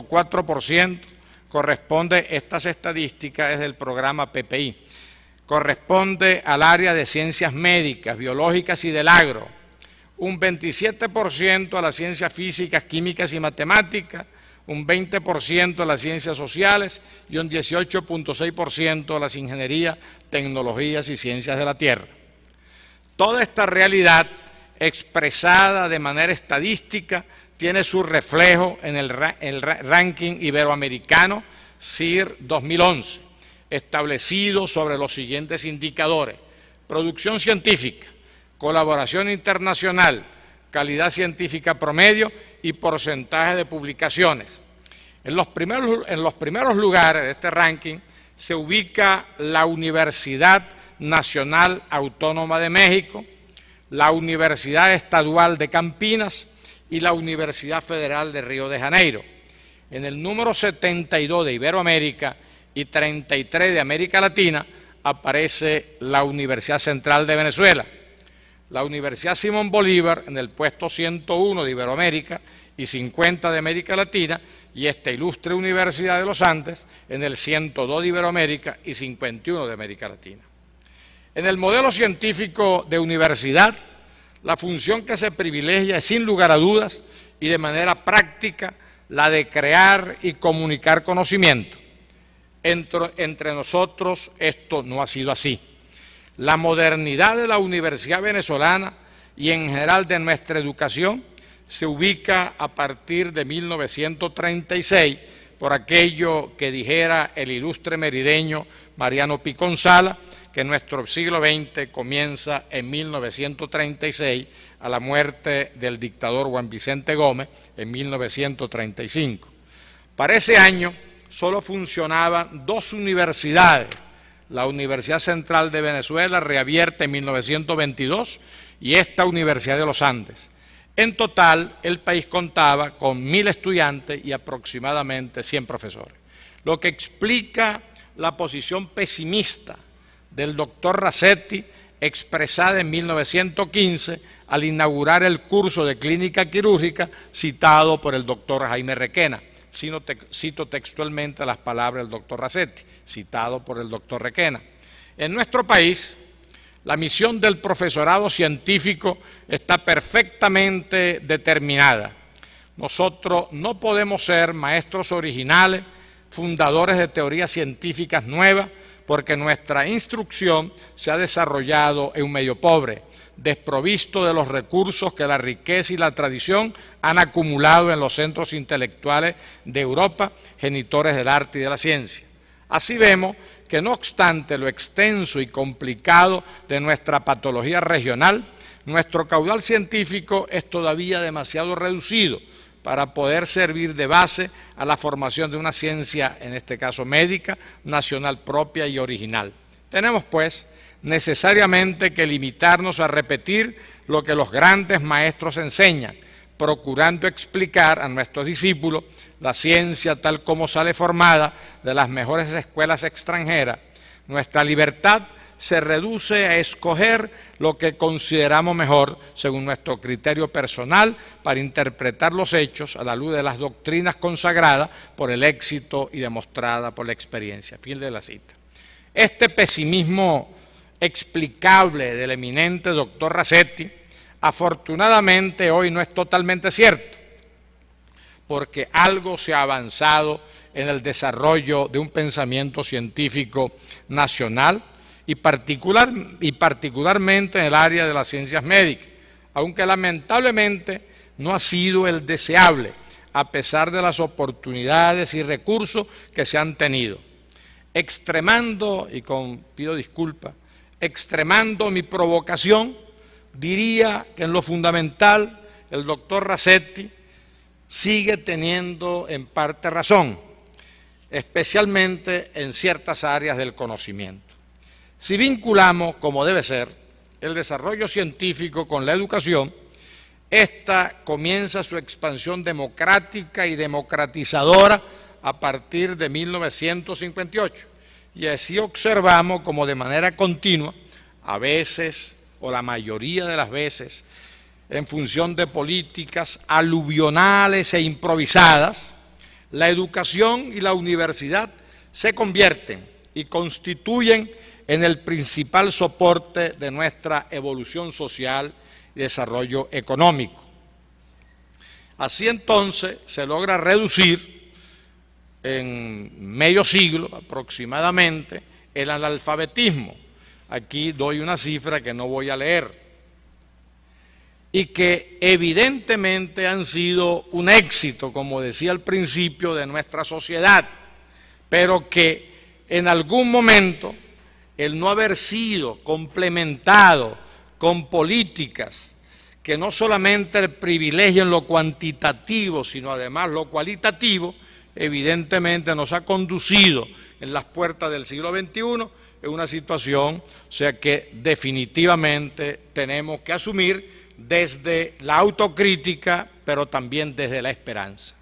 0.4% corresponde, estas estadísticas es del programa PPI, corresponde al área de ciencias médicas, biológicas y del agro, un 27% a las ciencias físicas, químicas y matemáticas, un 20% a las ciencias sociales y un 18.6% a las ingenierías, tecnologías y ciencias de la tierra. Toda esta realidad expresada de manera estadística tiene su reflejo en el ranking iberoamericano CIR 2011, establecido sobre los siguientes indicadores: producción científica, colaboración internacional, calidad científica promedio y porcentaje de publicaciones. En los primeros lugares de este ranking se ubica la Universidad Nacional Autónoma de México, la Universidad Estadual de Campinas y la Universidad Federal de Río de Janeiro. En el número 72 de Iberoamérica y 33 de América Latina aparece la Universidad Central de Venezuela, la Universidad Simón Bolívar en el puesto 101 de Iberoamérica y 50 de América Latina, y esta ilustre Universidad de los Andes en el 102 de Iberoamérica y 51 de América Latina. En el modelo científico de universidad, la función que se privilegia es, sin lugar a dudas y de manera práctica, la de crear y comunicar conocimiento. Entre nosotros esto no ha sido así. La modernidad de la universidad venezolana y en general de nuestra educación se ubica a partir de 1936, por aquello que dijera el ilustre merideño Mariano Piconzala, que nuestro siglo XX comienza en 1936 a la muerte del dictador Juan Vicente Gómez en 1935. Para ese año solo funcionaban dos universidades: la Universidad Central de Venezuela, reabierta en 1922, y esta Universidad de los Andes. En total, el país contaba con 1.000 estudiantes y aproximadamente 100 profesores, lo que explica la posición pesimista del doctor Rasetti, expresada en 1915 al inaugurar el curso de clínica quirúrgica citado por el doctor Jaime Requena. Cito textualmente las palabras del doctor Rasetti, citado por el doctor Requena. En nuestro país, la misión del profesorado científico está perfectamente determinada. Nosotros no podemos ser maestros originales, fundadores de teorías científicas nuevas, porque nuestra instrucción se ha desarrollado en un medio pobre, desprovisto de los recursos que la riqueza y la tradición han acumulado en los centros intelectuales de Europa, genitores del arte y de la ciencia. Así vemos que, no obstante lo extenso y complicado de nuestra patología regional, nuestro caudal científico es todavía demasiado reducido para poder servir de base a la formación de una ciencia, en este caso médica, nacional propia y original. Tenemos, pues, necesariamente que limitarnos a repetir lo que los grandes maestros enseñan, procurando explicar a nuestros discípulos la ciencia tal como sale formada de las mejores escuelas extranjeras. Nuestra libertad se reduce a escoger lo que consideramos mejor según nuestro criterio personal para interpretar los hechos a la luz de las doctrinas consagradas por el éxito y demostrada por la experiencia. Fin de la cita. Este pesimismo explicable del eminente doctor Rasetti, afortunadamente hoy no es totalmente cierto, porque algo se ha avanzado en el desarrollo de un pensamiento científico nacional y particularmente en el área de las ciencias médicas, aunque lamentablemente no ha sido el deseable, a pesar de las oportunidades y recursos que se han tenido. Extremando, y pido disculpas, extremando mi provocación, diría que en lo fundamental el doctor Rasetti sigue teniendo en parte razón, especialmente en ciertas áreas del conocimiento. Si vinculamos, como debe ser, el desarrollo científico con la educación, esta comienza su expansión democrática y democratizadora a partir de 1958, y así observamos como de manera continua, a veces o la mayoría de las veces, en función de políticas aluvionales e improvisadas, La educación y la universidad se convierten y constituyen en el principal soporte de nuestra evolución social y desarrollo económico. Así entonces se logra reducir en medio siglo aproximadamente el analfabetismo. Aquí doy una cifra que no voy a leer, y que evidentemente han sido un éxito, como decía al principio, de nuestra sociedad, pero que en algún momento el no haber sido complementado con políticas que no solamente privilegien lo cuantitativo, sino además lo cualitativo, evidentemente nos ha conducido en las puertas del siglo XXI en una situación, o sea, que definitivamente tenemos que asumir desde la autocrítica, pero también desde la esperanza.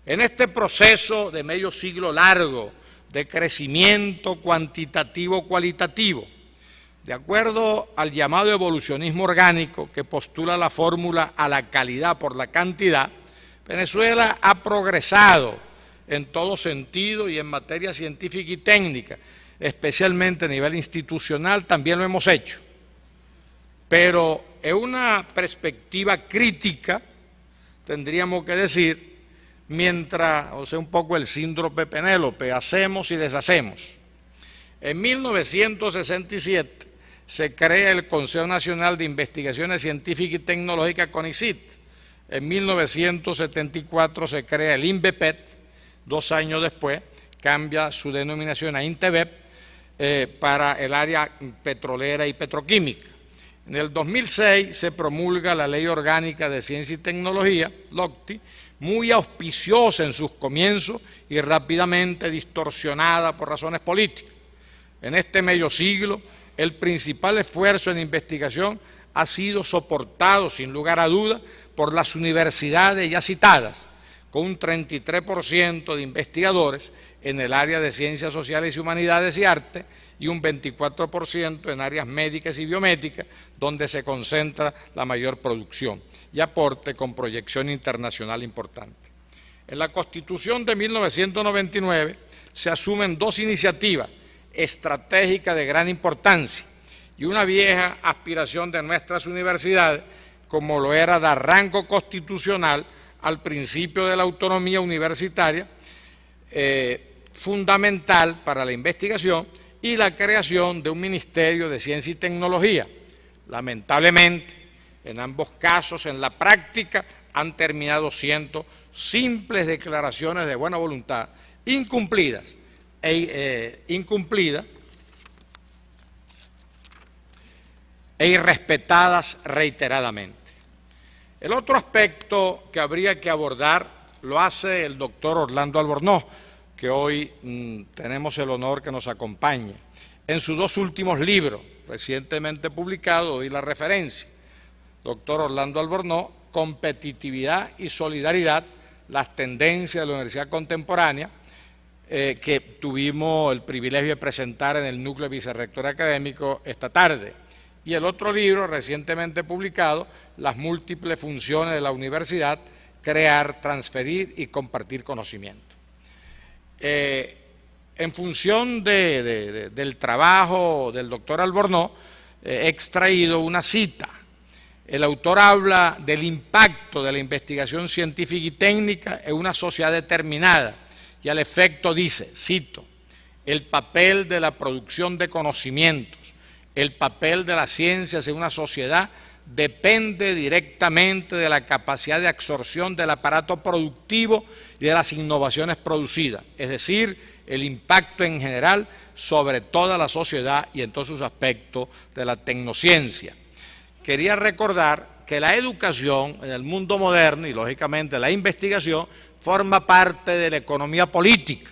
En este proceso de medio siglo largo de crecimiento cuantitativo-cualitativo, de acuerdo al llamado evolucionismo orgánico que postula la fórmula a la calidad por la cantidad, Venezuela ha progresado en todo sentido y en materia científica y técnica, especialmente a nivel institucional, también lo hemos hecho. Pero en una perspectiva crítica, tendríamos que decir, mientras, o sea, un poco el síndrome Penélope, hacemos y deshacemos. En 1967 se crea el Consejo Nacional de Investigaciones Científicas y Tecnológicas, CONICIT. En 1974 se crea el INVEPET, 2 años después cambia su denominación a INTEBEP para el área petrolera y petroquímica. En el 2006 se promulga la Ley Orgánica de Ciencia y Tecnología, LOCTI, muy auspiciosa en sus comienzos y rápidamente distorsionada por razones políticas. En este medio siglo, el principal esfuerzo en investigación ha sido soportado, sin lugar a dudas, por las universidades ya citadas, con un 33% de investigadores en el área de Ciencias Sociales y Humanidades y Arte y un 24% en áreas médicas y biomédicas, donde se concentra la mayor producción y aporte con proyección internacional importante. En la Constitución de 1999 se asumen 2 iniciativas estratégicas de gran importancia y una vieja aspiración de nuestras universidades, como lo era dar rango constitucional al principio de la autonomía universitaria, fundamental para la investigación, y la creación de un Ministerio de Ciencia y Tecnología. Lamentablemente, en ambos casos, en la práctica, han terminado siendo simples declaraciones de buena voluntad, incumplidas e irrespetadas reiteradamente. El otro aspecto que habría que abordar lo hace el doctor Orlando Albornoz, que hoy tenemos el honor que nos acompañe. En sus 2 últimos libros, recientemente publicados, doy la referencia. Doctor Orlando Albornoz, Competitividad y Solidaridad, las tendencias de la Universidad Contemporánea, que tuvimos el privilegio de presentar en el núcleo de vicerrector académico esta tarde. Y el otro libro, recientemente publicado, Las múltiples funciones de la universidad, crear, transferir y compartir conocimiento. En función del trabajo del doctor Albornoz, he extraído una cita. El autor habla del impacto de la investigación científica y técnica en una sociedad determinada y al efecto dice, cito, el papel de la producción de conocimientos, el papel de las ciencias en una sociedad depende directamente de la capacidad de absorción del aparato productivo y de las innovaciones producidas, es decir, el impacto en general sobre toda la sociedad y en todos sus aspectos de la tecnociencia. Quería recordar que la educación en el mundo moderno y lógicamente la investigación forma parte de la economía política.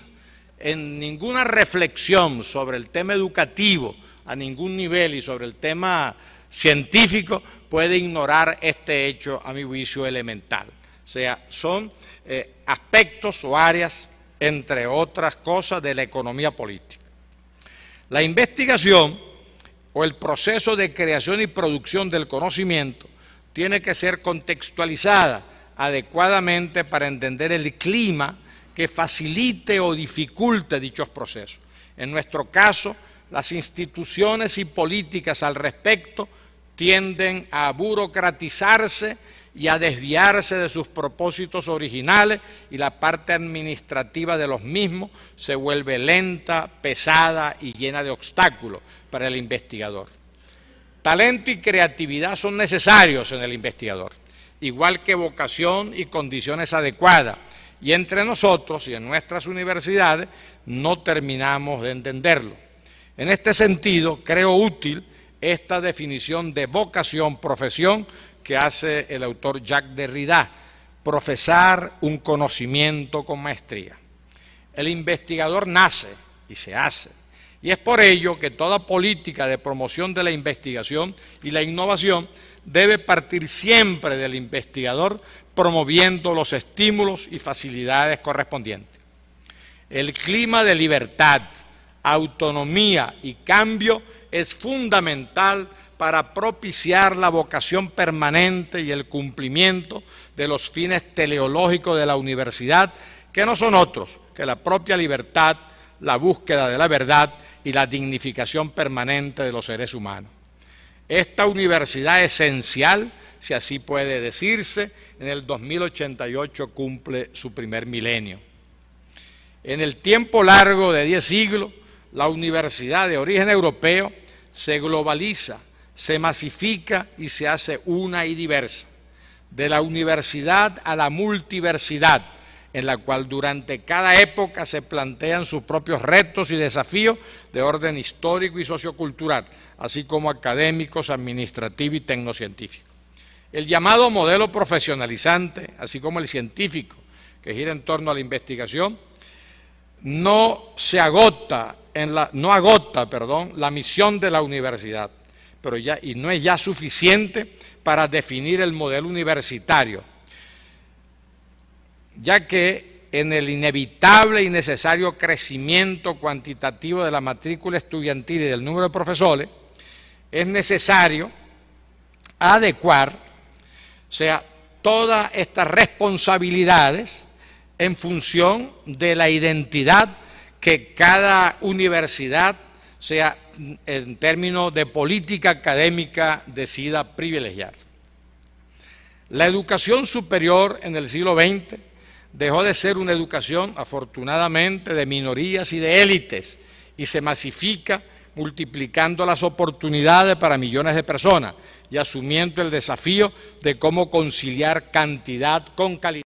En ninguna reflexión sobre el tema educativo a ningún nivel y sobre el tema científico puede ignorar este hecho, a mi juicio, elemental. O sea, son aspectos o áreas, entre otras cosas, de la economía política. La investigación o el proceso de creación y producción del conocimiento tiene que ser contextualizada adecuadamente para entender el clima que facilite o dificulte dichos procesos. En nuestro caso, las instituciones y políticas al respecto tienden a burocratizarse y a desviarse de sus propósitos originales, y la parte administrativa de los mismos se vuelve lenta, pesada y llena de obstáculos para el investigador. Talento y creatividad son necesarios en el investigador, igual que vocación y condiciones adecuadas, y entre nosotros y en nuestras universidades no terminamos de entenderlo. En este sentido, creo útil esta definición de vocación, profesión, que hace el autor Jacques Derrida: profesar un conocimiento con maestría. El investigador nace y se hace, y es por ello que toda política de promoción de la investigación y la innovación debe partir siempre del investigador, promoviendo los estímulos y facilidades correspondientes. El clima de libertad, autonomía y cambio es fundamental para propiciar la vocación permanente y el cumplimiento de los fines teleológicos de la universidad, que no son otros que la propia libertad, la búsqueda de la verdad y la dignificación permanente de los seres humanos. Esta universidad esencial, si así puede decirse, en el 2088 cumple su primer milenio. En el tiempo largo de 10 siglos, la universidad de origen europeo se globaliza, se masifica y se hace una y diversa. De la universidad a la multiversidad, en la cual durante cada época se plantean sus propios retos y desafíos de orden histórico y sociocultural, así como académicos, administrativos y tecnocientíficos. El llamado modelo profesionalizante, así como el científico, que gira en torno a la investigación, no agota la misión de la universidad, y no es ya suficiente para definir el modelo universitario, ya que en el inevitable y necesario crecimiento cuantitativo de la matrícula estudiantil y del número de profesores, es necesario adecuar, todas estas responsabilidades en función de la identidad que cada universidad, en términos de política académica, decida privilegiar. La educación superior en el siglo XX dejó de ser una educación, afortunadamente, de minorías y de élites, y se masifica multiplicando las oportunidades para millones de personas y asumiendo el desafío de cómo conciliar cantidad con calidad.